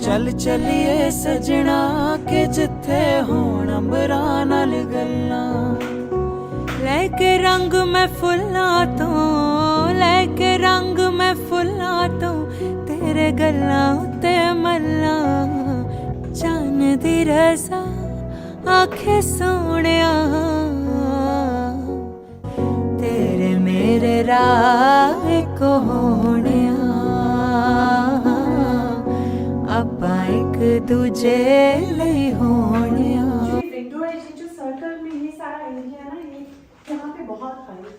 चल चलिए सजना के जिथे होण अंबरां नाल गल्लां लैके रंग मैं फुल्लां तो लैके रंग मैं फुल्लां तो तेरे गल्लां उत्ते मल्लां चन्न दी रज़ा आखे सोहणिया तेरे मेरे राह को होणिया आपां एक दूजे लई होणिया। विंडो है जो सर्कल में ये सारा एरिया है ना, ये यहाँ पे बहुत हाई,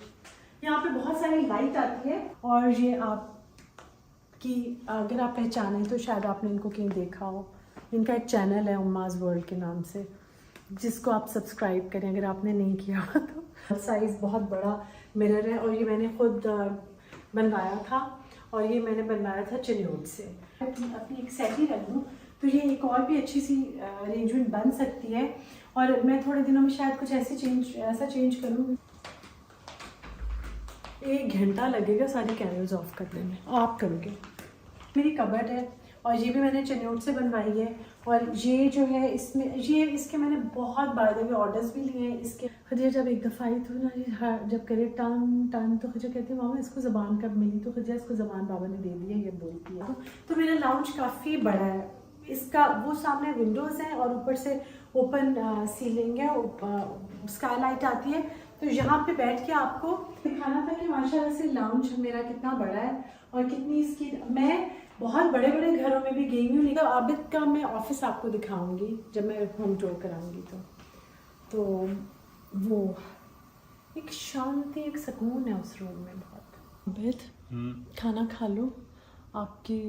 यहाँ पे बहुत सारी लाइट आती है। और ये आपकी अगर आप पहचानें तो शायद आपने इनको कहीं देखा हो, इनका एक चैनल है उम्माज वर्ल्ड के नाम से, जिसको आप सब्सक्राइब करें अगर आपने नहीं किया तो। साइज़ बहुत बड़ा मिरर है और ये मैंने खुद बनवाया था और ये मैंने बनवाया था चिन्नौट से। अपनी एक सेट ही रख दूँ तो ये एक और भी अच्छी सी अरेंजमेंट बन सकती है। और मैं थोड़े दिनों में शायद कुछ ऐसा चेंज करूँ। 1 घंटा लगेगा सारी कैंडल्स ऑफ करने में, आप करोगे। मेरी कबर्ड है और ये भी मैंने चिन्नौट से बनवाई है। और ये जो है इसमें ये इसके मैंने बहुत बार भी ऑर्डर्स भी लिए हैं इसके। खदिजा जब एक दफ़ा आई तो ना ये जब करे टन टन तो खदिजा कहती है मामा इसको ज़बान कब मिली, तो खदिजा इसको ज़बान बाबा ने दे दी है, ये बोलती है। तो मेरा लाउंज काफ़ी बड़ा है, इसका वो सामने विंडोज़ हैं और ऊपर से ओपन सीलिंग है, स्काईलाइट आती है। तो यहाँ पे बैठ के आपको दिखाना था कि माशाल्लाह से लाउंज मेरा कितना बड़ा है और कितनी इसकी। मैं बहुत बड़े बड़े घरों में भी गई हूँ, लेकिन आबिद का मैं ऑफिस आपको दिखाऊंगी जब मैं होम टूर कराऊंगी। तो वो एक शांति, एक सुकून है उस रूम में बहुत। आबिद खाना खा लो, आपकी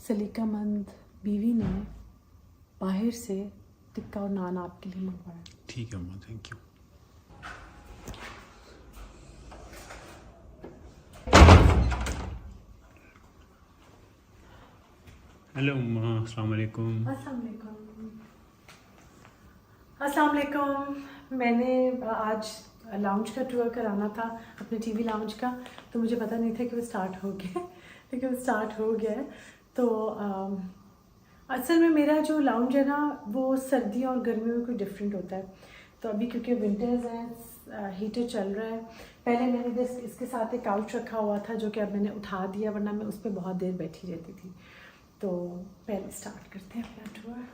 सलीकामंद बीवी ने बाहर से टिक्का और नान आपके लिए मंगवाया। ठीक है अम्मा, थैंक यू। हेलो अम्मा, अस्सलाम वालेकुम। अस्सलाम वालेकुम। मैंने आज लाउंज का टूर कराना था, अपने टीवी लाउंज का, तो मुझे पता नहीं था कि वो स्टार्ट हो गया लेकिन वो स्टार्ट हो गया है। तो असल में मेरा जो लाउंज है ना वो सर्दियों और गर्मियों में कोई डिफरेंट होता है। तो अभी क्योंकि विंटर्स हैं, हीटर चल रहा है। पहले मैंने इसके साथ एक काउच रखा हुआ था जो कि अब मैंने उठा दिया, वरना मैं उस पर बहुत देर बैठी रहती थी। तो पहले स्टार्ट करते हैं अपना टूर।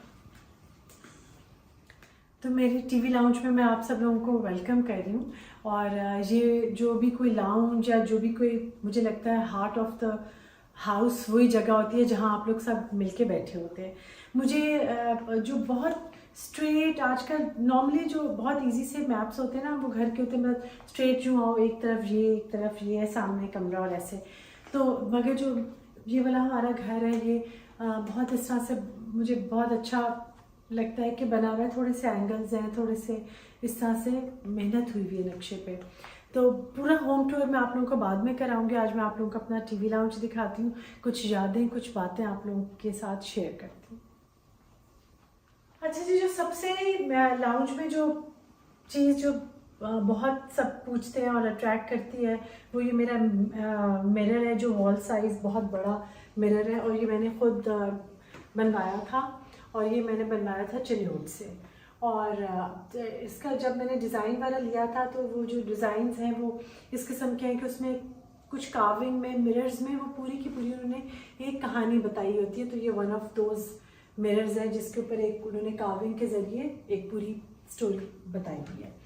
तो मेरी टीवी लाउंज में मैं आप सब लोगों को वेलकम कर रही हूँ। और ये जो भी कोई लाउंज या जो भी कोई, मुझे लगता है हार्ट ऑफ द हाउस वही जगह होती है जहाँ आप लोग सब मिलके बैठे होते हैं। मुझे जो बहुत स्ट्रेट आजकल नॉर्मली जो बहुत इजी से मैप्स होते हैं ना, वो घर के होते हैं, मतलब स्ट्रेट जो आओ, एक तरफ ये सामने कमरा और ऐसे। तो मगर जो ये वाला हमारा घर है ये बहुत इस तरह से मुझे बहुत अच्छा लगता है कि बना हुआ है। थोड़े से एंगल्स हैं, थोड़े से इस तरह से मेहनत हुई हुई है नक्शे पे। तो पूरा होम टूर मैं आप लोगों को बाद में कराऊंगी। आज मैं आप लोगों को अपना टीवी लाउंज दिखाती हूँ, कुछ यादें, कुछ बातें आप लोगों के साथ शेयर करती हूँ। अच्छा जी, जो सबसे लाउंज में जो चीज़ जो बहुत सब पूछते हैं और अट्रैक्ट करती है वो ये मेरा मिरर है, जो वॉल साइज़ बहुत बड़ा मिरर है। और ये मैंने खुद बनवाया था और ये मैंने बनवाया था चिन्नौट से। और इसका जब मैंने डिज़ाइन वाला लिया था तो वो जो डिज़ाइंस हैं वो इस किस्म के हैं कि उसमें कुछ कार्विंग में, मिरर्स में वो पूरी की पूरी उन्होंने एक कहानी बताई होती है। तो ये वन ऑफ दोज मिरर्स है जिसके ऊपर एक उन्होंने कार्विंग के ज़रिए एक पूरी स्टोरी बताई हुई है।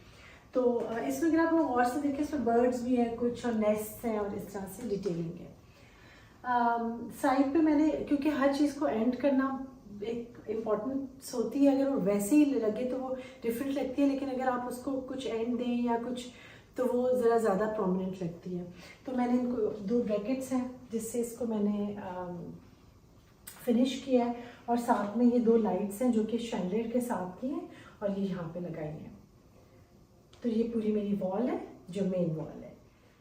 तो इसमें अगर आप और से देखें, इसमें बर्ड्स भी हैं कुछ और नेस्ट हैं और इस तरह से डिटेलिंग है। साइड पे मैंने, क्योंकि हर चीज़ को एंड करना एक इम्पॉर्टेंस होती है, अगर वो वैसे ही लगे तो वो डिफरेंट लगती है, लेकिन अगर आप उसको कुछ एंड दें या कुछ तो वो ज़रा ज़्यादा प्रोमिनेंट लगती है। तो मैंने इनको 2 ब्रैकेट्स हैं जिससे इसको मैंने फिनिश किया है। और साथ में ये 2 लाइट्स हैं जो कि शैंडलियर के साथ की हैं और ये यहाँ पे लगाई हैं। तो ये पूरी मेरी वॉल है जो मेन वॉल है।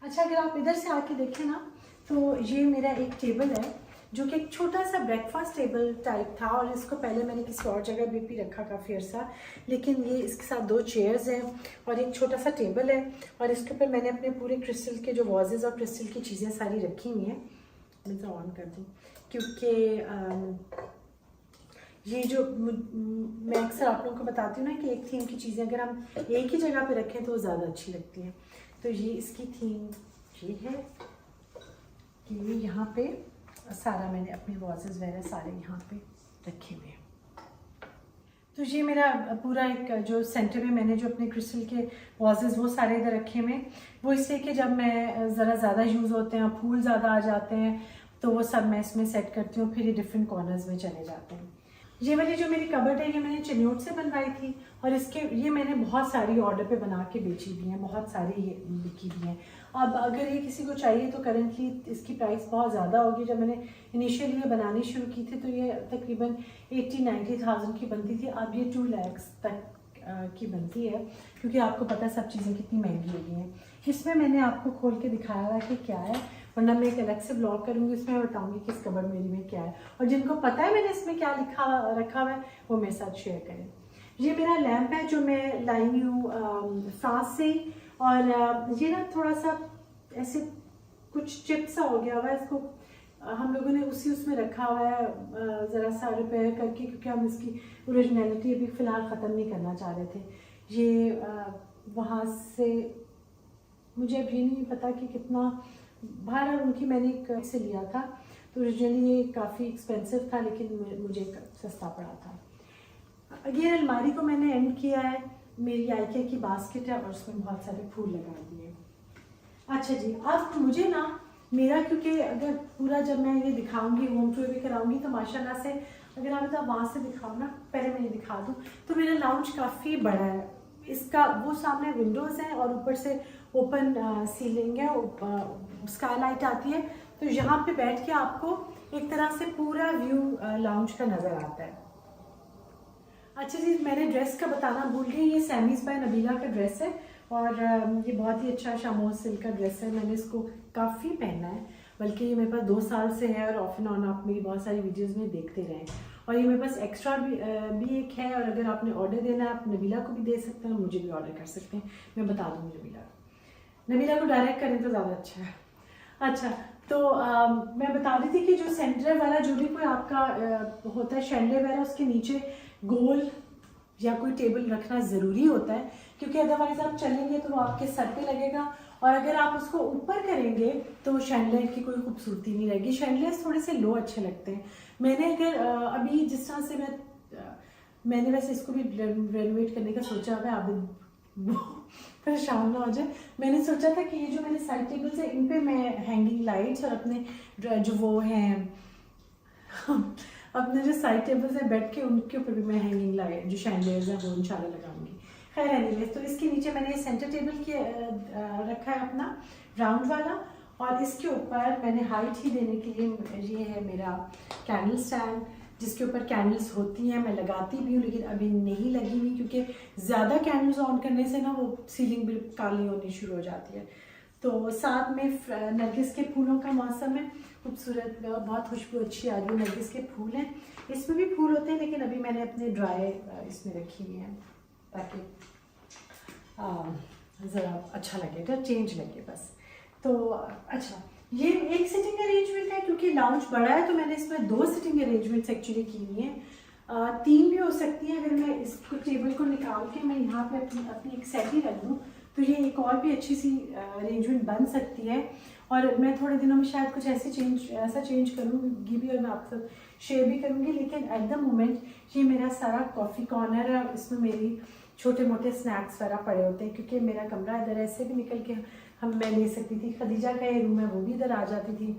अच्छा, अगर आप इधर से आके देखें ना तो ये मेरा एक टेबल है जो कि एक छोटा सा ब्रेकफास्ट टेबल टाइप था और इसको पहले मैंने किसी और जगह भी रखा काफ़ी अर्सा, लेकिन ये इसके साथ 2 चेयर्स हैं और एक छोटा सा टेबल है। और इसके ऊपर मैंने अपने पूरे क्रिस्टल के जो वाजेस और क्रिस्टल की चीज़ें सारी रखी हुई हैं। मैं ऑन कर दूँ क्योंकि ये जो मैं अक्सर आप लोगों को बताती हूँ ना कि एक थीम की चीज़ें अगर हम एक ही जगह पे रखें तो ज़्यादा अच्छी लगती हैं। तो ये इसकी थीम ये है कि यहाँ पे सारा मैंने अपने वॉजेस वगैरह सारे यहाँ पे रखे हुए हैं। तो ये मेरा पूरा एक जो सेंटर में मैंने जो अपने क्रिस्टल के वॉजेस वो सारे इधर रखे हुए हैं, वो इसलिए कि जब मैं ज़रा ज़्यादा यूज़ होते हैं, फूल ज़्यादा आ जाते हैं, तो वो सब मैं इसमें सेट करती हूँ, फिर ये डिफरेंट कॉर्नर्स में चले जाते हैं। ये वाली जो मेरी कबर्ड है ये मैंने चिन्नौट से बनवाई थी, और इसके ये मैंने बहुत सारी ऑर्डर पे बना के बेची भी हैं, बहुत सारी ये बिकी भी हैं। अब अगर ये किसी को चाहिए तो करेंटली इसकी प्राइस बहुत ज़्यादा होगी। जब मैंने इनिशियली ये बनानी शुरू की थी तो ये तकरीबन 80-90,000 की बनती थी, अब ये 2 लाख तक की बनती है, क्योंकि आपको पता है सब चीज़ें कितनी महंगी हो गई हैं। इसमें मैंने आपको खोल के दिखाया हुआ है कि क्या है, वरना मैं एक अलग से ब्लॉग करूँगी, इसमें मैं बताऊँगी कि इस कबर्ड मेरी में क्या है, और जिनको पता है मैंने इसमें क्या रखा हुआ है वो मेरे साथ शेयर करें। ये मेरा लैम्प है जो मैं लाई हूँ फ्रांस से, और ये ना थोड़ा सा ऐसे कुछ चिप सा हो गया हुआ है, इसको हम लोगों ने उसमें रखा हुआ है ज़रा सा रिपेयर करके, क्योंकि हम इसकी ओरिजिनलिटी अभी फ़िलहाल ख़त्म नहीं करना चाह रहे थे। ये वहाँ से मुझे अभी नहीं पता कि कितना बाहर, उनकी मैंने एक से लिया था, तो ओरिजिनली ये काफ़ी एक्सपेंसिव था, लेकिन मुझे सस्ता पड़ा था। ये अलमारी को मैंने एंड किया है, मेरी आइकिया की बास्केट है और उसमें बहुत सारे फूल लगा दिए। अच्छा जी, अब मुझे ना मेरा, क्योंकि अगर पूरा जब मैं ये दिखाऊंगी, होम टूर भी कराऊंगी, तो माशाल्लाह से अगर आप वहाँ से दिखाओ ना, पहले मैं ये दिखा दूँ, तो मेरा लाउंज काफ़ी बड़ा है। इसका वो सामने विंडोज़ हैं और ऊपर से ओपन सीलिंग है, स्काईलाइट आती है, तो यहाँ पे बैठ के आपको एक तरह से पूरा व्यू लाउंज का नज़र आता है। अच्छा जी, मैंने ड्रेस का बताना भूल गई, ये सैमीज़ बाय नबीला का ड्रेस है, और ये बहुत ही अच्छा शामोज सिल्क का ड्रेस है। मैंने इसको काफ़ी पहना है, बल्कि ये मेरे पास 2 साल से है, और ऑफ एंड ऑन आप मेरी बहुत सारी वीडियोस में देखते रहें। और ये मेरे पास एक्स्ट्रा भी एक है, और अगर आपने ऑर्डर देना है आप नबीला को भी दे सकते हैं, मुझे भी ऑर्डर कर सकते हैं, मैं बता दूँगी नबीला को डायरेक्ट करें तो ज़्यादा अच्छा है। अच्छा, तो मैं बता रही थी कि जो सेंटर वाला जो भी कोई आपका होता है शैंडलियर वगैरह, उसके नीचे गोल या कोई टेबल रखना ज़रूरी होता है, क्योंकि अदरवाइज आप चलेंगे तो वो आपके सर पे लगेगा, और अगर आप उसको ऊपर करेंगे तो शैंडलियर की कोई खूबसूरती नहीं रहेगी। शैंडलियर थोड़े से लो अच्छे लगते हैं। मैंने अगर अभी जिस तरह से मैंने वैसे इसको भी रेनोवेट करने का सोचा है, आप परेशान ना हो जाए। मैंने सोचा था कि ये जो मेरे साइड टेबल्स है इन पे मैं हैंगिंग लाइट्स और अपने जो वो हैं अपने जो साइड टेबल्स हैं बेड के, उनके ऊपर भी मैं हैंगिंग लाइट जो शैंडलियर्स हैं वो इंशाल्लाह लगाऊंगी। खैर एनीवेज, तो इसके नीचे मैंने सेंटर टेबल के रखा है अपना राउंड वाला, और इसके ऊपर मैंने हाइट ही देने के लिए ये है मेरा कैंडल स्टैंड, जिसके ऊपर कैंडल्स होती हैं। मैं लगाती भी हूँ, लेकिन अभी नहीं लगी हुई, क्योंकि ज़्यादा कैंडल्स ऑन करने से ना वो सीलिंग भी काली होनी शुरू हो जाती है। तो साथ में नरगिस के फूलों का मौसम है, खूबसूरत, बहुत खुशबू अच्छी आ रही है। नरगिस के फूल हैं, इसमें भी फूल होते हैं, लेकिन अभी मैंने अपने ड्राई इसमें रखी हुई हैं, ताकि ज़रा अच्छा लगे, तो चेंज लगे बस। तो अच्छा, ये एक सिटिंग अरेंजमेंट है, क्योंकि लाउंज बड़ा है तो मैंने इसमें 2 सिटिंग अरेंजमेंट्स एक्चुअली की हुई हैं। 3 भी हो सकती है, अगर मैं इस टेबल को निकाल के मैं यहाँ पे अपनी एक सेट ही रख दूँ तो ये एक और भी अच्छी सी अरेंजमेंट बन सकती है। और मैं थोड़े दिनों में शायद कुछ ऐसा चेंज करूँगी भी, और मैं आपसे शेयर भी करूँगी। लेकिन एट द मोमेंट ये मेरा सारा कॉफ़ी कॉर्नर है, इसमें मेरी छोटे मोटे स्नैक्स वगैरह पड़े होते हैं, क्योंकि मेरा कमरा इधर ऐसे भी निकल के मैं ले सकती थी। खदीजा का ये रूम है, वो भी इधर आ जाती थी।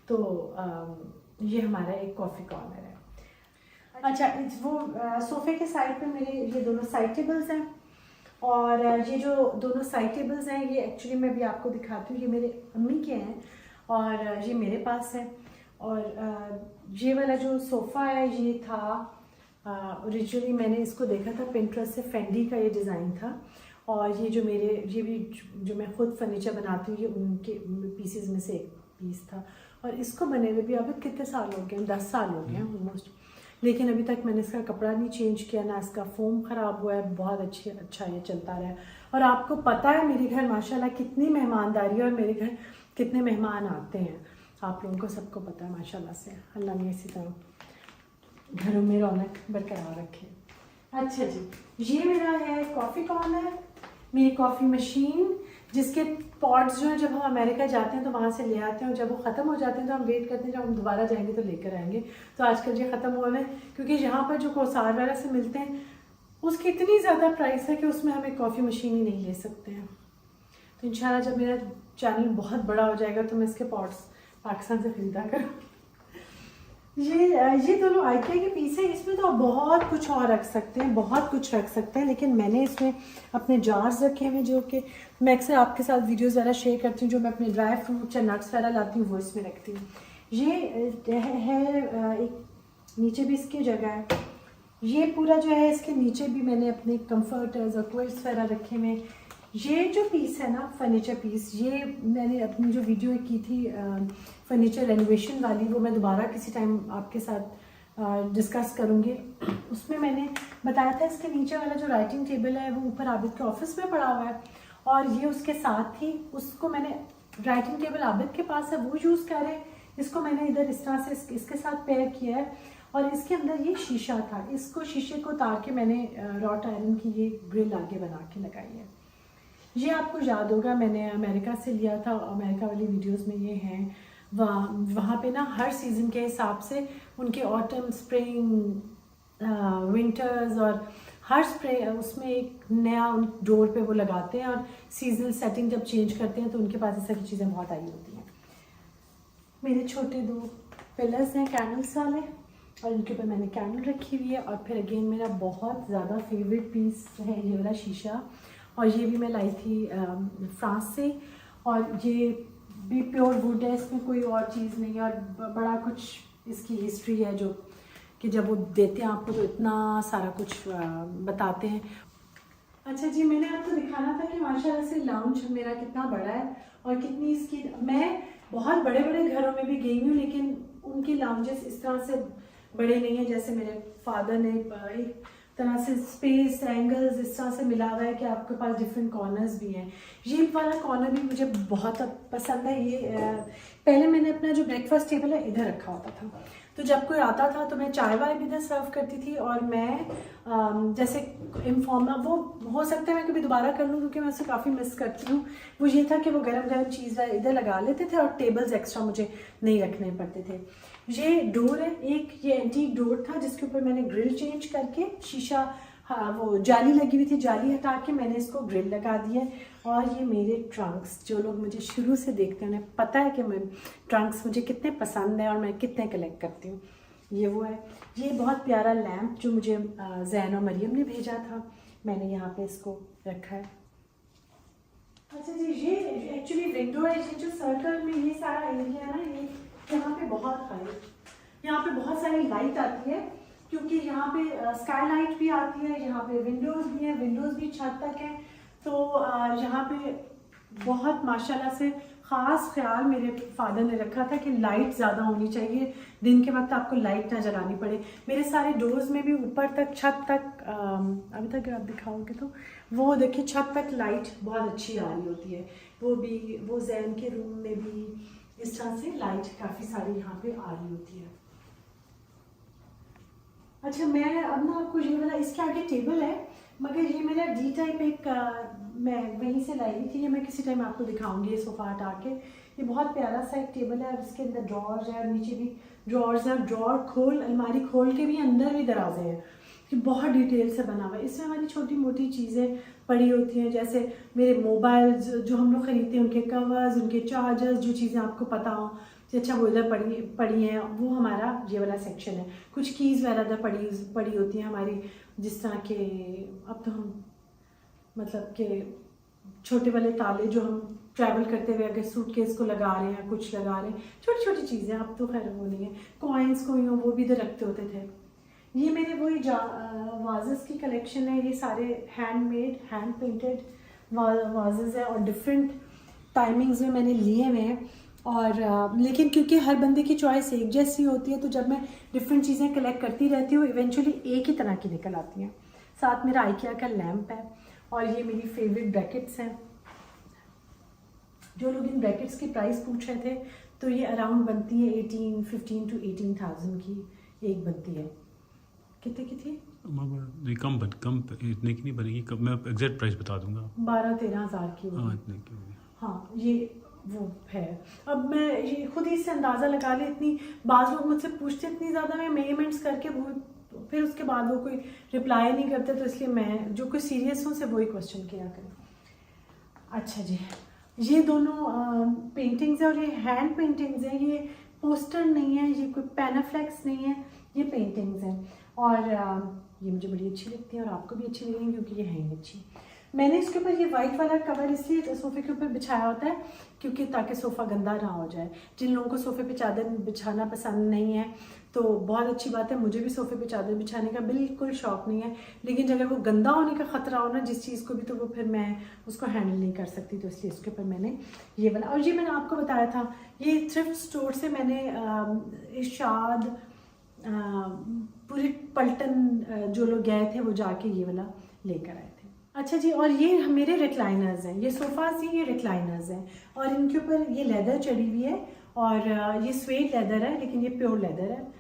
तो ये हमारा एक कॉफ़ी कॉर्नर है। अच्छा, वो सोफ़े के साइड पे मेरे ये दोनों साइड टेबल्स हैं, और ये जो दोनों साइड टेबल्स हैं ये एक्चुअली मैं भी आपको दिखाती हूँ, ये मेरे अम्मी के हैं और ये मेरे पास है। और ये वाला जो सोफ़ा है ये था ओरिजिनली मैंने इसको देखा था पिंटरेस्ट से, फेंडी का ये डिज़ाइन था। और ये भी जो मैं ख़ुद फर्नीचर बनाती हूँ, ये उनके पीसेस में से एक पीस था। और इसको बने हुए भी अब कितने साल हो गए हैं, 10 साल हो गए हैं ऑलमोस्ट, लेकिन अभी तक मैंने इसका कपड़ा नहीं चेंज किया, ना इसका फोम ख़राब हुआ है, बहुत अच्छा ये चलता रहा है। और आपको पता है मेरे घर माशाल्लाह कितनी मेहमानदारी है, और मेरे घर कितने मेहमान आते हैं, आप लोगों को सबको पता है माशाल्लाह से। अल्लाह ने इसी तरह घरों में रौनक बरकरार रखें। अच्छा जी, ये मेरा है कॉफ़ी कॉर्नर, मेरी कॉफ़ी मशीन, जिसके पॉट्स जो हैं जब हम अमेरिका जाते हैं तो वहाँ से ले आते हैं, और जब वो ख़त्म हो जाते हैं तो हम वेट करते हैं जब हम दोबारा जाएंगे तो लेकर आएंगे। तो आजकल ये ख़त्म हुआ है, क्योंकि यहाँ पर जो कोसार वगैरह से मिलते हैं उसकी इतनी ज़्यादा प्राइस है कि उसमें हम एक कॉफ़ी मशीन ही नहीं ले सकते हैं। तो इंशाल्लाह जब मेरा चैनल बहुत बड़ा हो जाएगा तो मैं इसके पॉट्स पाकिस्तान से ख़रीदा करूँ। ये दोनों आइकिया के पीस है। इसमें तो आप बहुत कुछ और रख सकते हैं, बहुत कुछ रख सकते हैं, लेकिन मैंने इसमें अपने जार्स रखे हुए जो कि मैं अक्सर आपके साथ वीडियोस ज़्यादा शेयर करती हूँ। जो मैं अपने ड्राई फ्रूट्स या नट्स वगैरह लाती हूँ वो इसमें रखती हूँ। ये है एक नीचे भी इसकी जगह है। ये पूरा जो है इसके नीचे भी मैंने अपने कंफर्टर्स और क्विल्ट्स वगैरह रखे हुए। ये जो पीस है ना फर्नीचर पीस, ये मैंने अपनी जो वीडियो की थी फर्नीचर रेनोवेशन वाली, वो मैं दोबारा किसी टाइम आपके साथ डिस्कस करूँगी। उसमें मैंने बताया था इसके नीचे वाला जो राइटिंग टेबल है वो ऊपर आबिद के ऑफिस में पड़ा हुआ है, और ये उसके साथ ही उसको मैंने राइटिंग टेबल आबिद के पास है वो यूज़ कर रहे हैं। इसको मैंने इधर इस तरह से इसके साथ पेयर किया है, और इसके अंदर ये शीशा था, इसको शीशे को उतार के मैंने रॉट आयरन की ये ग्रिल आगे बना के लगाई है। ये आपको याद होगा मैंने अमेरिका से लिया था, अमेरिका वाली वीडियोस में ये हैं। वहाँ पे ना हर सीज़न के हिसाब से उनके ऑटम, स्प्रिंग, विंटर्स और हर स्प्रे उसमें एक नया डोर पे वो लगाते हैं, और सीजनल सेटिंग जब चेंज करते हैं तो उनके पास इस तरह की चीज़ें बहुत आई होती हैं। मेरे छोटे 2 पिलर्स हैं कैंडल्स वाले, और इनके ऊपर मैंने कैंडल रखी हुई है। और फिर अगेन मेरा बहुत ज़्यादा फेवरेट पीस है ये वाला शीशा, और ये भी मैं लाई थी फ्रांस से, और ये भी प्योर वुड है, इसमें कोई और चीज़ नहीं है, और बड़ा कुछ इसकी हिस्ट्री है जो कि जब वो देते हैं आपको तो इतना सारा कुछ बताते हैं। अच्छा जी, मैंने आपको दिखाना था कि माशाल्लाह से लाउंज मेरा कितना बड़ा है और कितनी इसकी, मैं बहुत बड़े बड़े घरों में भी गई हूँ लेकिन उनके लाउंजेस इस तरह से बड़े नहीं हैं जैसे मेरे फादर ने एक तरह से स्पेस एंगल्स इस तरह से मिला हुआ है कि आपके पास डिफरेंट कॉर्नर्स भी हैं। ये वाला कॉर्नर भी मुझे बहुत पसंद है। ये पहले मैंने अपना जो ब्रेकफास्ट टेबल है इधर रखा होता था, तो जब कोई आता था तो मैं चाय वाय भी इधर सर्व करती थी, और मैं जैसे इन्फॉर्मल वो हो सकता है मैं कभी दोबारा कर लूँ क्योंकि मैं उसे काफ़ी मिस करती हूँ। वो ये था कि वो गरम गरम चीज़ इधर लगा लेते थे और टेबल्स एक्स्ट्रा मुझे नहीं रखने पड़ते थे। ये डोर है एक, ये एंटीक डोर था जिसके ऊपर मैंने ग्रिल चेंज करके शीशा, हाँ वो जाली लगी हुई थी, जाली हटा के मैंने इसको ग्रिल लगा दिया है। और ये मेरे ट्रंक्स, जो लोग मुझे शुरू से देखते हैं उन्हें पता है कि मैं ट्रंक्स मुझे कितने पसंद है और मैं कितने कलेक्ट करती हूँ। ये वो है। ये बहुत प्यारा लैम्प जो मुझे जैन और मरियम ने भेजा था, मैंने यहाँ पे इसको रखा है। अच्छा जी, ये एक्चुअली विंडो है। ये जो सर्कल में ये सारा एरिया है ना, ये यहाँ पे बहुत हाई, यहाँ पे बहुत सारी लाइट आती है क्योंकि यहाँ पे स्काई लाइट भी आती है, यहाँ पे विंडोज़ भी हैं, विंडोज़ भी छत तक हैं। तो यहाँ पे बहुत माशाल्लाह से ख़ास ख्याल मेरे फादर ने रखा था कि लाइट ज़्यादा होनी चाहिए, दिन के वक्त आपको लाइट ना जलानी पड़े। मेरे सारे डोर्स में भी ऊपर तक छत तक अभी तक आप दिखाओगे तो वो देखिए छत तक लाइट बहुत अच्छी आ रही होती है। वो जैन के रूम में भी इस तरह से लाइट काफ़ी सारी यहाँ पे आ रही होती है। अच्छा, मैं अब ना आपको ये वाला, इसके आगे टेबल है मगर ये मेरा डी टाइप एक मैं वहीं से लाई थी, ये मैं किसी टाइम आपको दिखाऊंगी। ये सोफा हटा के, ये बहुत प्यारा सा एक टेबल है, इसके अंदर ड्रॉर्स है, नीचे भी ड्रॉर्स हैं, ड्रॉर खोल अलमारी खोल के भी अंदर भी दरवाजे हैं, कि बहुत डिटेल से बना हुआ है। इसमें हमारी छोटी मोटी चीज़ें पड़ी होती हैं, जैसे मेरे मोबाइल जो हम लोग ख़रीदते हैं उनके कवर्स, उनके चार्जर्स, जो चीज़ें आपको पता हो कि अच्छा वो इधर पड़ी हैं, वो हमारा ये वाला सेक्शन है। कुछ कीज़ वगैरह इधर पड़ी होती हैं हमारी, जिस तरह के अब तो हम मतलब के छोटे वाले ताले जो हम ट्रैवल करते हुए अगर सूटकेस को लगा रहे हैं, कुछ लगा रहे हैं, छोटी छोटी चीज़ें, अब तो खैर वो नहीं है। कॉइन्स कोई हो वो भी इधर रखते होते थे। ये मेरे वही वाजेस की कलेक्शन है, ये सारे हैंडमेड हैंड पेंटेड वाजेस है और डिफरेंट टाइमिंग्स में मैंने लिए हुए हैं। और लेकिन क्योंकि हर बंदे की चॉइस एक जैसी होती है, तो जब मैं डिफरेंट चीज़ें कलेक्ट करती रहती हूँ इवेंचुअली एक ही तरह की निकल आती हैं। साथ मेरा आइकिया का लैम्प है, और ये मेरी फेवरेट ब्रैकेट्स हैं। जो लोग इन ब्रैकेट्स की प्राइस पूछ रहे थे, तो ये अराउंड बनती है 15 to 18,000 की एक बनती है। कितने की थी? नहीं कम इतने की नहीं बनेगी, कब मैं एग्जैक्ट प्राइस बता दूंगा। 12-13 हज़ार की हाँ होगी। इतने की होगी। हाँ ये वो है। अब मैं ये खुद ही से अंदाज़ा लगा ले, इतनी बाज़ लोग मुझसे पूछते इतनी ज़्यादा मैं मेजरमेंट्स करके वो फिर उसके बाद वो कोई रिप्लाई नहीं करते, तो इसलिए मैं जो कोई सीरियस हूँ से वही क्वेश्चन किया करें। अच्छा जी, ये दोनों पेंटिंग्स है और ये हैंड पेंटिंग्स है, ये पोस्टर नहीं है, ये कोई पैनाफ्लेक्स नहीं है, ये पेंटिंग्स हैं। और ये मुझे बड़ी अच्छी लगती है और आपको भी अच्छी लगेंगी क्योंकि ये हैं अच्छी। मैंने इसके ऊपर ये वाइट वाला कवर इसलिए सोफ़े के ऊपर बिछाया होता है क्योंकि ताकि सोफ़ा गंदा ना हो जाए। जिन लोगों को सोफ़े पे चादर बिछाना पसंद नहीं है तो बहुत अच्छी बात है, मुझे भी सोफ़े पे चादर बिछाने का बिल्कुल शौक़ नहीं है, लेकिन अगर वो गंदा होने का ख़तरा हो ना जिस चीज़ को भी, तो वो फिर मैं उसको हैंडल नहीं कर सकती, तो इसलिए इसके ऊपर मैंने ये वाला। और ये मैंने आपको बताया था, ये थ्रिफ्ट स्टोर से मैंने इरशाद पूरी पलटन जो लोग गए थे वो जाके ये वाला लेकर आए थे। अच्छा जी, और ये मेरे रिक्लाइनर्स हैं, ये सोफ़ास ही ये रिक्लाइनर्स हैं और इनके ऊपर ये लेदर चढ़ी हुई है और ये स्वेड लेदर है लेकिन ये प्योर लेदर है।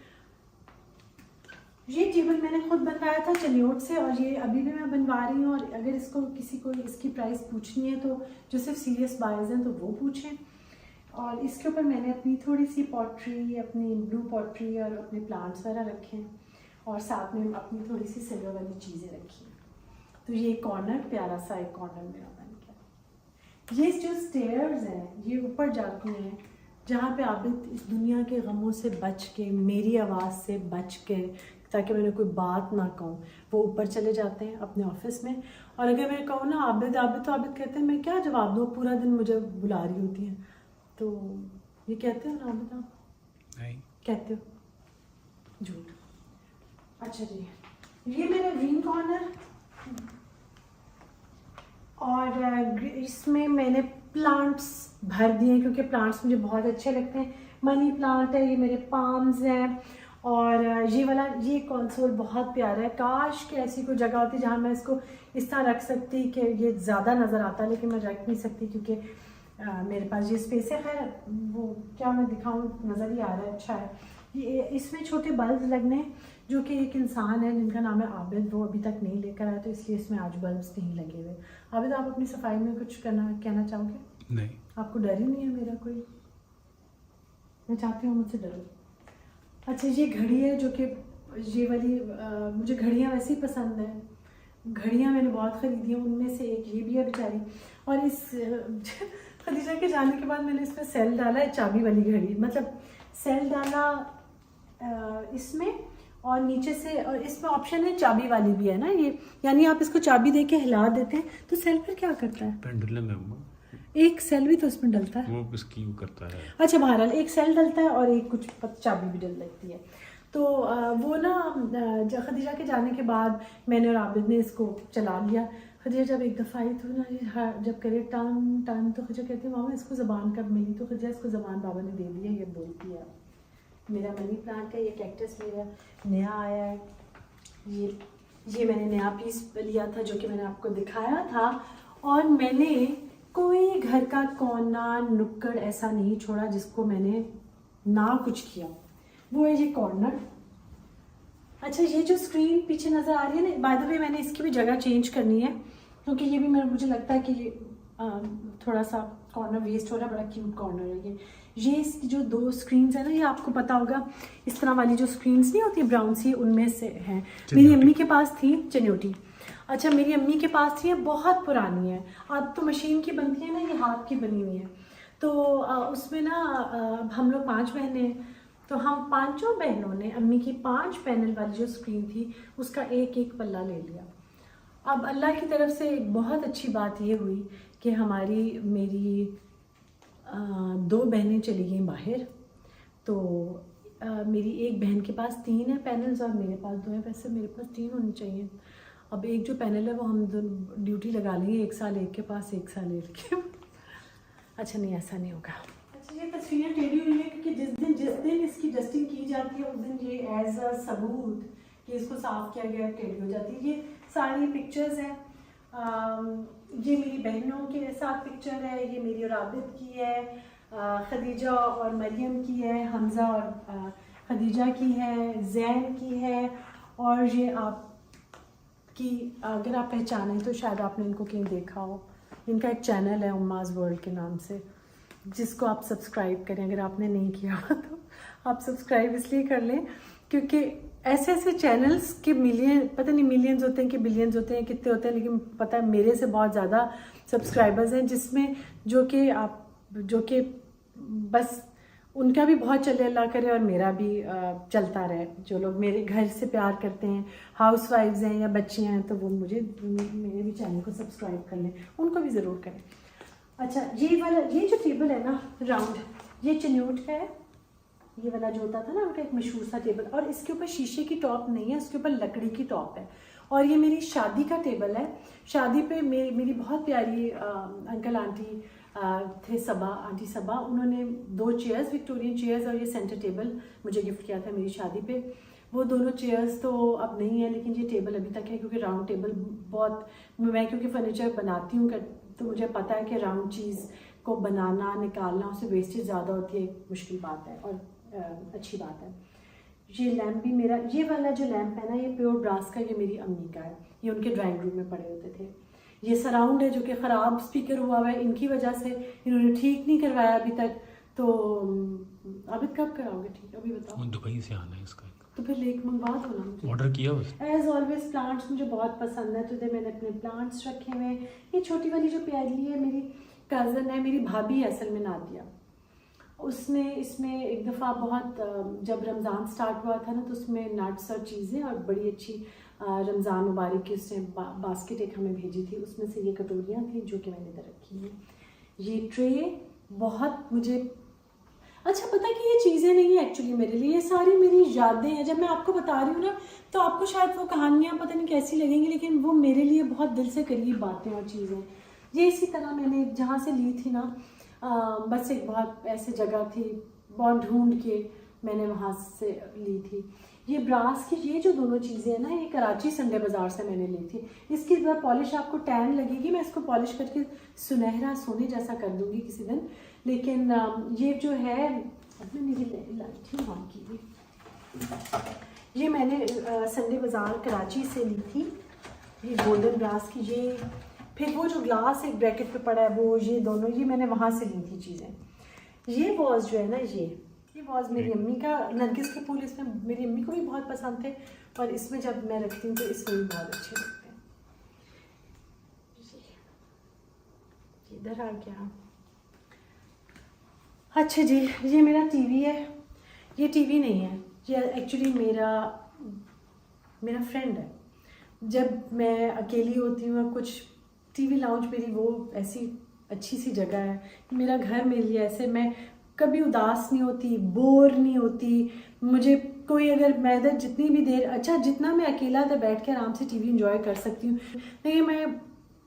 ये टेबल मैंने खुद बनवाया था चनियोट से और ये अभी भी मैं बनवा रही हूँ, और अगर इसको किसी को इसकी प्राइस पूछनी है तो जो सिर्फ सीरियस बायर्स हैं तो वो पूछें। और इसके ऊपर मैंने अपनी थोड़ी सी पॉटरी, अपनी ब्लू पॉटरी और अपने प्लांट्स वगैरह रखे हैं और साथ में अपनी थोड़ी सी सिल्वर वाली चीज़ें रखी हैं। तो ये कॉर्नर प्यारा सा एक कॉर्नर मेरा बन गया। ये जो स्टेयर्स हैं ये ऊपर जाती हैं जहाँ पे आप इस दुनिया के गमों से बच के, मेरी आवाज़ से बच के, ताकि मैंने कोई बात ना कहूँ, वो ऊपर चले जाते हैं अपने ऑफिस में। और अगर मैं कहूँ ना आबिद आबिद, तो आबिद कहते हैं मैं क्या जवाब दूँ, पूरा दिन मुझे बुला रही होती हैं। तो ये कहते हो ना आबिद, आप नहीं कहते हो झूठ। अच्छा जी, ये मेरा ग्रीन कॉर्नर और इसमें मैंने प्लांट्स भर दिए क्योंकि प्लांट्स मुझे बहुत अच्छे लगते हैं। मनी प्लांट है, ये मेरे पाम्स हैं और ये वाला ये कंसोल बहुत प्यारा है। काश कि ऐसी कोई जगह होती जहाँ मैं इसको इस तरह रख सकती कि ये ज़्यादा नज़र आता, लेकिन मैं रख नहीं सकती क्योंकि मेरे पास ये स्पेस है। खैर वो क्या मैं दिखाऊँ, नज़र ही आ रहा है, अच्छा है। ये इसमें छोटे बल्ब लगने जो कि एक इंसान है जिनका नाम है आबिद, वो अभी तक नहीं लेकर आया, तो इसलिए इसमें आज बल्ब्स नहीं लगे हुए। आबिद, आप अपनी सफाई में कुछ कहना चाहोगे? नहीं, आपको डर ही नहीं है मेरा कोई? मैं चाहती हूँ मुझसे डरो। अच्छा, ये घड़ी है जो कि ये वाली मुझे घड़ियाँ वैसे ही पसंद है, घड़ियाँ मैंने बहुत ख़रीदी हैं, उनमें से एक ये भी है बेचारी। और इस खदीजा के जाने के बाद मैंने इसमें सेल डाला है, चाबी वाली घड़ी, मतलब सेल डाला इसमें और नीचे से, और इसमें ऑप्शन है चाबी वाली भी है ना ये, यानी आप इसको चाबी दे के हिला देते हैं तो सेल फिर क्या करता है? पेंडुलम है वो, एक सेल भी तो उसमें डलता है, वो इसकी वो करता है। अच्छा बहरहाल एक सेल डलता है और एक कुछ चाबी भी डल लगती है। तो वो ना खदीजा के जाने के बाद मैंने और आबिद ने इसको चला लिया। खदीजा जब एक दफ़ा आई तो ना जब करे टन टन, तो खदीजा कहती है मामा इसको ज़बान कब मिली, तो खदीजा इसको ज़बान बाबा ने दे दी है, ये बोलती है। मेरा मनी प्लांट है, ये कैक्टस मेरा नया आया है, ये मैंने नया पीस लिया था जो कि मैंने आपको दिखाया था। और मैंने कोई घर का कोना नुक्कड़ ऐसा नहीं छोड़ा जिसको मैंने ना कुछ किया, वो है ये कॉर्नर। अच्छा, ये जो स्क्रीन पीछे नज़र आ रही है ना, बाय द वे मैंने इसकी भी जगह चेंज करनी है क्योंकि ये भी मुझे लगता है कि ये थोड़ा सा कॉर्नर वेस्ट हो रहा है। बड़ा क्यूट कॉर्नर है ये इसकी जो दो स्क्रीन्स है ना, ये आपको पता होगा इस तरह वाली जो स्क्रीन्स नहीं होती ब्राउन सी, उनमें से हैं। मेरी अम्मी के पास थी चन्योटी। अच्छा, मेरी अम्मी के पास थी, बहुत पुरानी है, अब तो मशीन की बनती है ना, ये हाथ की बनी हुई है। तो उसमें ना हम लोग 5 बहनें हैं, तो हम 5 बहनों ने अम्मी की 5 पैनल वाली जो स्क्रीन थी उसका एक एक पल्ला ले लिया। अब अल्लाह की तरफ से एक बहुत अच्छी बात ये हुई कि मेरी 2 बहनें चली गई बाहर, तो मेरी एक बहन के पास 3 है पैनल्स और मेरे पास 2 हैं। वैसे मेरे पास 3 होने चाहिए। अब एक जो पैनल है वो हम ड्यूटी लगा लेंगे, 1 साल एक के पास 1 साल एक के। अच्छा नहीं, ऐसा नहीं होगा। अच्छा, ये तस्वीरें टेढ़ी हुई है क्योंकि जिस दिन इसकी डस्टिंग की जाती है उस दिन ये एज अ सबूत कि इसको साफ़ किया गया टेढ़ी हो जाती है। ये सारी पिक्चर्स हैं, ये मेरी बहनों के साथ पिक्चर है, ये मेरी और आबिद की है, खदीजा और मरियम की है, हमज़ा और खदीजा की है, जैन की है, और ये आपकी अगर आप पहचानें तो शायद आपने इनको कहीं देखा हो। इनका एक चैनल है उम्माज़ वर्ल्ड के नाम से, जिसको आप सब्सक्राइब करें। अगर आपने नहीं किया हो तो आप सब्सक्राइब इसलिए कर लें क्योंकि ऐसे ऐसे चैनल्स के मिलियन, पता नहीं मिलियंस होते हैं कि बिलियंस होते हैं, कितने होते हैं, लेकिन पता है मेरे से बहुत ज़्यादा सब्सक्राइबर्स हैं, जिसमें जो कि बस उनका भी बहुत चले अल्लाह करे और मेरा भी चलता रहे। जो लोग मेरे घर से प्यार करते हैं, हाउस वाइफ्स हैं या बच्चियाँ हैं, तो वो मुझे मेरे भी चैनल को सब्सक्राइब कर लें, उनको भी ज़रूर करें। अच्छा, ये जो टेबल है ना राउंड, ये चिन्यूट है, ये वाला जो होता था ना उनका एक मशहूर सा टेबल, और इसके ऊपर शीशे की टॉप नहीं है, इसके ऊपर लकड़ी की टॉप है। और ये मेरी शादी का टेबल है। शादी पे मेरी बहुत प्यारी अंकल आंटी थे, आंटी सबा, उन्होंने 2 चेयर्स, विक्टोरियन चेयर्स और ये सेंटर टेबल मुझे गिफ्ट किया था मेरी शादी पे। वो दोनों चेयर्स तो अब नहीं है, लेकिन ये टेबल अभी तक है, क्योंकि राउंड टेबल बहुत, मैं क्योंकि फर्नीचर बनाती हूँ तो मुझे पता है कि राउंड चीज़ को बनाना, निकालना, उससे वेस्टेज ज़्यादा होती है, एक मुश्किल बात है और अच्छी बात है। ये लैम्प भी मेरा, ये वाला जो लैम्प है ना, ये प्योर ब्रास का, ये मेरी अम्मी का है, ये उनके ड्राइंग रूम में पड़े होते थे। ये सराउंड है जो कि ख़राब स्पीकर हुआ हुआ है, इनकी वजह से इन्होंने ठीक नहीं करवाया अभी तक। तो अभी कब कराओगे ठीक? अभी बताओ। दुबई से आना है इसका, तो फिर लेक मंगवा दो ना मुझे। ऑर्डर किया बस। एज ऑलवेज प्लांट्स मुझे बहुत पसंद है, तो इधर मैंने अपने प्लांट्स रखे हुए हैं। ये छोटी वाली जो प्याली है, मेरी कज़न है, मेरी भाभी है असल में, नादिया, उसने इसमें एक दफ़ा बहुत, जब रमज़ान स्टार्ट हुआ था ना, तो उसमें नट्स और चीज़ें और बड़ी अच्छी रमज़ान मुबारक की उसने बास्केट एक हमें भेजी थी, उसमें से ये कटोरियाँ थी जो कि मैंने इधर रखी हैं। ये ट्रे बहुत मुझे अच्छा पता है कि ये चीज़ें नहीं है एक्चुअली मेरे लिए, ये सारी मेरी यादें हैं। जब मैं आपको बता रही हूँ ना, तो आपको शायद वो कहानियाँ पता नहीं कैसी लगेंगी, लेकिन वो मेरे लिए बहुत दिल से करीब बातें और चीज़ें। ये इसी तरह मैंने जहाँ से ली थी ना, बस एक बहुत ऐसी जगह थी, बहुत ढूंढ के मैंने वहाँ से ली थी। ये ब्रास की ये जो दोनों चीज़ें हैं ना, ये कराची संडे बाज़ार से मैंने ली थी। इसकी पॉलिश आपको टैन लगेगी, मैं इसको पॉलिश करके सुनहरा सोने जैसा कर दूँगी किसी दिन। लेकिन ये जो है, मैंने ये लाई थी वहाँ की, ये मैंने संडे बाज़ार कराची से ली थी, ये गोल्डन ब्रास की। ये फिर वो जो ग्लास एक ब्रैकेट पे पड़ा है, वो ये दोनों, ये मैंने वहाँ से ली थी चीज़ें। ये वॉज जो है ना, ये वॉज मेरी अम्मी का, नरगिस के फूल इसमें मेरी अम्मी को भी बहुत पसंद थे, और इसमें जब मैं रखती हूँ तो इसमें भी बहुत अच्छे लगते हैं। इधर आ गया। अच्छा जी, ये मेरा टीवी है। ये टीवी नहीं है, ये एक्चुअली मेरा फ्रेंड है। जब मैं अकेली होती हूँ, कुछ टीवी लाउंज मेरी वो ऐसी अच्छी सी जगह है, मेरा घर मेरे लिए ऐसे, मैं कभी उदास नहीं होती, बोर नहीं होती। मुझे कोई, अगर मैं इधर जितनी भी देर, अच्छा जितना मैं अकेला इधर बैठ के आराम से टीवी एंजॉय कर सकती हूँ, लेकिन मैं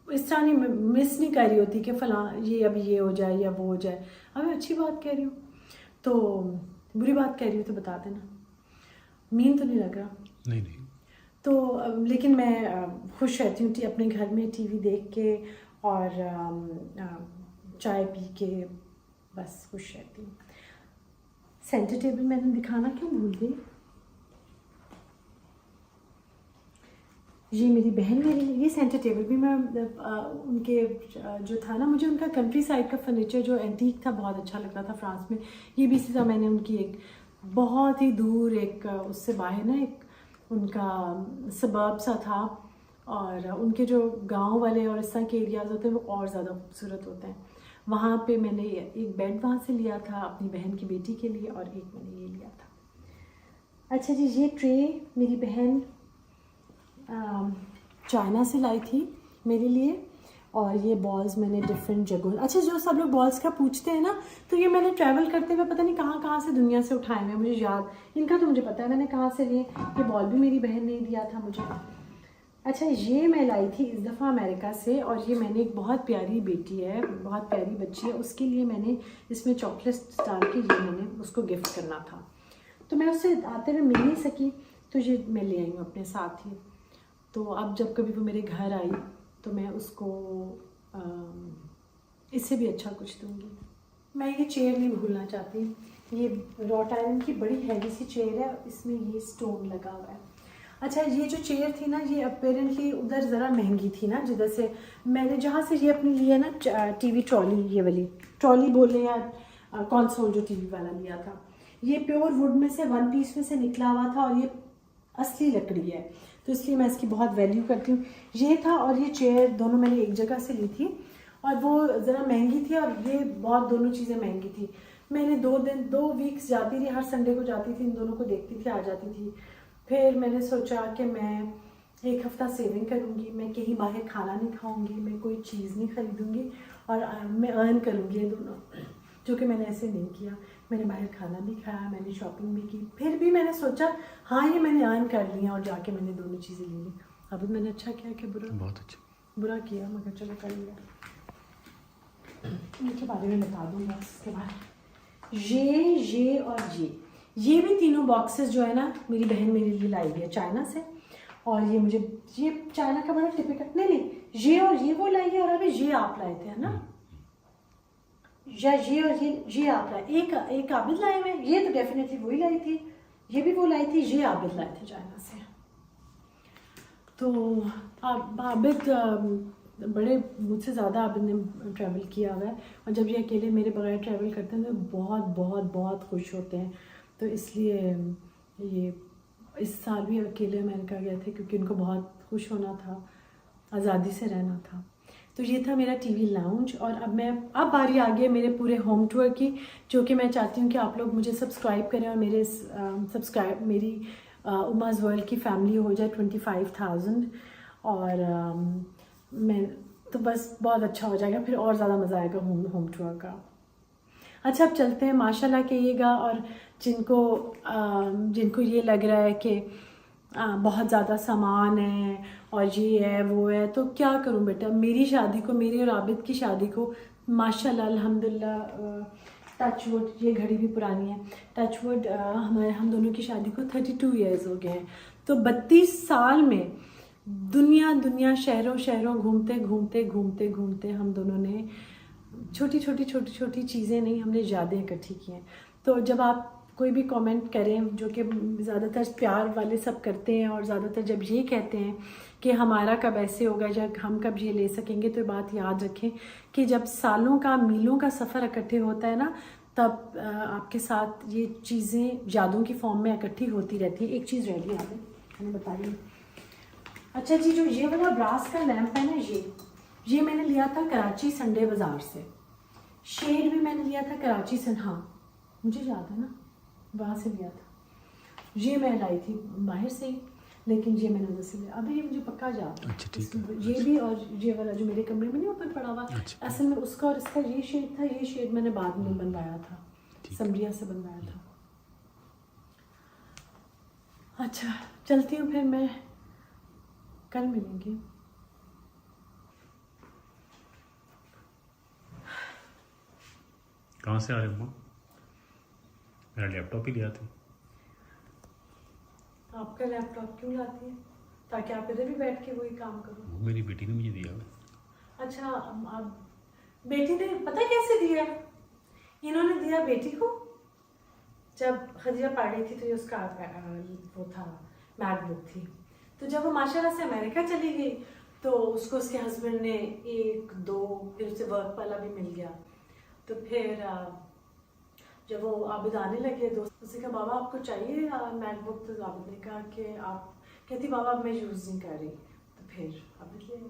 इस तरह नहीं मिस नहीं कर रही होती कि फ़लाँ ये अभी ये हो जाए या वो हो जाए। अब मैं अच्छी बात कह रही हूँ तो बुरी बात कह रही हूँ तो बता देना, मीन तो नहीं लग रहा? नहीं नहीं। तो लेकिन मैं खुश रहती हूँ अपने घर में टीवी देख के और चाय पी के, बस खुश रहती हूँ। सेंटर टेबल मैंने दिखाना क्यों भूल गई। ये मेरी बहन मेरे लिए, ये सेंटर टेबल भी मैं उनके जो था ना, मुझे उनका कंट्री साइड का फर्नीचर जो एंटीक था बहुत अच्छा लगता था फ्रांस में। ये भी इसी तरह मैंने उनकी एक बहुत ही दूर, एक उससे बाहर ना, एक उनका सबर्ब सा था, और उनके जो गांव वाले और इस तरह के एरियाज़ होते हैं वो और ज़्यादा खूबसूरत होते हैं। वहाँ पे मैंने एक बेड वहाँ से लिया था अपनी बहन की बेटी के लिए, और एक मैंने ये लिया था। अच्छा जी, ये ट्रे मेरी बहन चाइना से लाई थी मेरे लिए, और ये बॉल्स मैंने डिफरेंट जगहों, अच्छा जो सब लोग बॉल्स का पूछते हैं ना, तो ये मैंने ट्रैवल करते हुए पता नहीं कहाँ से दुनिया से उठाए हुए, मुझे याद, इनका तो मुझे पता है मैंने कहाँ से लिए। ये बॉल भी मेरी बहन ने दिया था मुझे। अच्छा, ये मैं लाई थी इस दफ़ा अमेरिका से, और ये मैंने, एक बहुत प्यारी बेटी है, बहुत प्यारी बच्ची है, उसके लिए मैंने इसमें चॉकलेट्स डाल के ये मैंने उसको गिफ्ट करना था, तो मैं उससे आते हुए मिल नहीं सकी, तो ये मैं ले आई हूँ अपने साथ ही। तो अब जब कभी वो मेरे घर आई तो मैं उसको इससे भी अच्छा कुछ दूँगी। मैं ये चेयर नहीं भूलना चाहती, ये रॉट आयरन की बड़ी हैवी सी चेयर है, इसमें ये स्टोन लगा हुआ है। अच्छा, ये जो चेयर थी ना, ये अपेरेंटली उधर ज़रा महंगी थी ना, जिधर से मैंने जहाँ से ये अपनी लिया ना टीवी ट्रॉली, ये वाली ट्रॉली बोले या कंसोल जो टीवी वाला लिया था, ये प्योर वुड में से 1 पीस में से निकला हुआ था और ये असली लकड़ी है, तो इसलिए मैं इसकी बहुत वैल्यू करती हूँ। ये था और ये चेयर दोनों मैंने एक जगह से ली थी और वो ज़रा महंगी थी और ये बहुत, दोनों चीज़ें महंगी थी। मैंने 2 वीक्स जाती थी, हर संडे को जाती थी, इन दोनों को देखती थी, आ जाती थी। फिर मैंने सोचा कि मैं 1 हफ़्ता सेविंग करूँगी, मैं कहीं बाहर खाना नहीं खाऊँगी, मैं कोई चीज़ नहीं ख़रीदूँगी और मैं अर्न करूँगी ये दोनों, जो कि मैंने ऐसे नहीं किया। मैंने बाहर खाना भी खाया, मैंने शॉपिंग भी की, फिर भी मैंने सोचा हाँ ये मैंने अर्न कर लिया और जाके मैंने दोनों चीज़ें ले ली। अब मैंने अच्छा किया कि बुरा? बहुत अच्छा। बुरा किया, मगर चलो कर लिया। इनके बारे में बता दूँगा इसके बाद। ये और ये भी तीनों बॉक्सेस जो है ना, मेरी बहन मेरे लिए लाई है चाइना से, और ये मुझे, ये चाइना का बड़ा टिपिकल, नहीं ये और ये वो लाई है और अभी ये आप लाए थे, है ना? या ये और ये आप लाए, एक आबिद लाए हुए, ये तो डेफिनेटली वही लाई थी, ये भी वो लाई थी, ये आबिद लाए थे चाइना से। तो आबिद बड़े, मुझसे ज़्यादा आबिद ने ट्रैवल किया हुआ है, और जब ये अकेले मेरे बगैर ट्रैवल करते हैं तो बहुत बहुत बहुत खुश होते हैं। तो इसलिए ये इस साल भी अकेले अमेरिका गए थे क्योंकि उनको बहुत खुश होना था, आज़ादी से रहना था। तो ये था मेरा टीवी लाउंज। और अब बारी आ गई है मेरे पूरे होम टूर की, जो कि मैं चाहती हूँ कि आप लोग मुझे सब्सक्राइब करें और मेरी उमाज़ वर्ल्ड की फैमिली हो जाए 25,000, और मैं तो बस बहुत अच्छा हो जाएगा, फिर और ज़्यादा मज़ा आएगा होम टूर का। अच्छा, अब चलते हैं। माशाल्लाह कहिएगा, और जिनको ये लग रहा है कि बहुत ज़्यादा सामान है और ये है वो है, तो क्या करूं बेटा, मेरी शादी को, मेरी और आबिद की शादी को माशाल्लाह अल्हम्दुलिल्लाह, टचवुड, ये घड़ी भी पुरानी है, टचवुड, हम दोनों की शादी को 32 इयर्स हो गए हैं। तो 32 साल में दुनिया शहरों घूमते हम दोनों ने छोटी छोटी चीज़ें नहीं, हमने ज़्यादा इकट्ठी की हैं। तो जब आप कोई भी कमेंट करें, जो कि ज़्यादातर प्यार वाले सब करते हैं, और ज़्यादातर जब ये कहते हैं कि हमारा कब ऐसे होगा या हम कब ये ले सकेंगे, तो बात याद रखें कि जब सालों का, मीलों का सफ़र इकट्ठे होता है ना, तब आपके साथ ये चीज़ें यादों की फॉर्म में इकट्ठी होती रहती है। एक चीज़ रह गई याद है, मैंने बताई। अच्छा जी, जो ये वाला ब्रास का लैंप है ना, ये मैंने लिया था कराची संडे बाज़ार से। शेड भी मैंने लिया था कराची से, हाँ मुझे याद है ना, वहाँ से लिया था। ये मैं लाई थी बाहर से ही, लेकिन ये मैंने उधर से लिया। अभी ये मुझे पक्का याद है। अच्छा, ठीक है। ये भी, और ये वाला जो मेरे कमरे में नहीं ऊपर पड़ा हुआ, अच्छा। असल में उसका और इसका ये शेड था। ये शेड मैंने बाद में बनवाया था, समरिया से बनवाया था। अच्छा, चलती हूँ फिर, मैं कल मिलेंगी। कहाँ से आ रहे हो? मेरा लैपटॉप ही लिया था। आपका लैपटॉप क्यों लाती है? ताकि आप इधर भी बैठ के वही काम करो। वो मेरी बेटी ने मुझे दिया। अच्छा, अब बेटी ने पता कैसे दिया? इन्होंने दिया बेटी को जब खदीजा पढ़ रही थी, तो ये उसका वो था, मैकबुक थी। तो जब वो माशाल्लाह से अमेरिका चली गई, तो उसको उसके हस्बैंड ने 1, 2, फिर उसे वर्क वाला भी मिल गया। तो फिर जब वो आबिद आने लगे, दोस्त उससे कहा बाबा आपको चाहिए मैकबुक? तो आबिद ने कहा कि आप, कहती बाबा अब मैं यूज़ नहीं कर रही। तो फिर आबिद ले गया।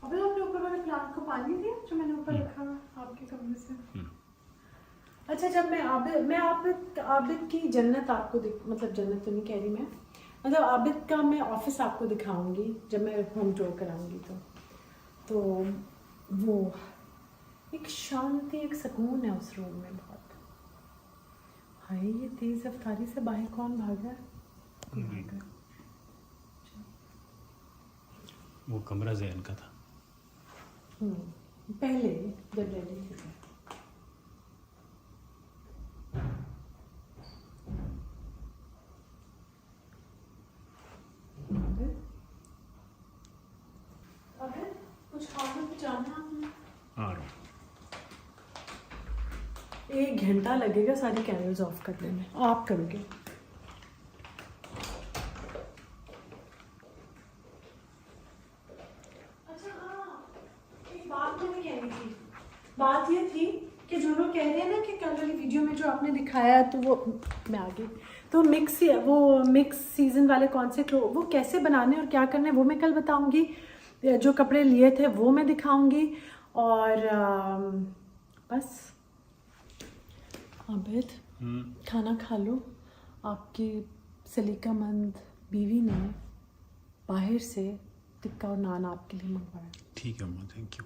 अबे आपने ऊपर वाले प्लांट को पानी दिया जो मैंने ऊपर रखा आपके कमरे से? अच्छा, जब मैं आबिद की जन्नत आपको मतलब जन्नत तो नहीं कह रही मैं, मतलब आबिद का मैं ऑफिस आपको दिखाऊंगी जब मैं होम टूर कराऊंगी। तो वो एक शांति, एक सुकून है उस रूम में बहुत। हाय, ये तेज रफ्तारी से बाहर कौन भागा? वो कमरा जैन का था। पहले जब रेडी थे। अबे कुछ खाना तो जाना आपने? आ रहा हूँ। 1 घंटा लगेगा सारी कैमरास ऑफ करने में। आप करोगे? बात ये थी कि जो लोग कह रहे हैं ना कि कल वाली वीडियो में जो आपने दिखाया तो वो मैं आ गई तो मिक्स सीजन वाले कौन से वो कैसे बनाने और क्या करने वो मैं कल बताऊंगी। जो कपड़े लिए थे वो मैं दिखाऊंगी और बस आबिद खाना खा लो। आपकी सलीकामंद बीवी ने बाहर से टिक्का और नान आपके लिए मंगवाया। ठीक है अम्मा, थैंक यू।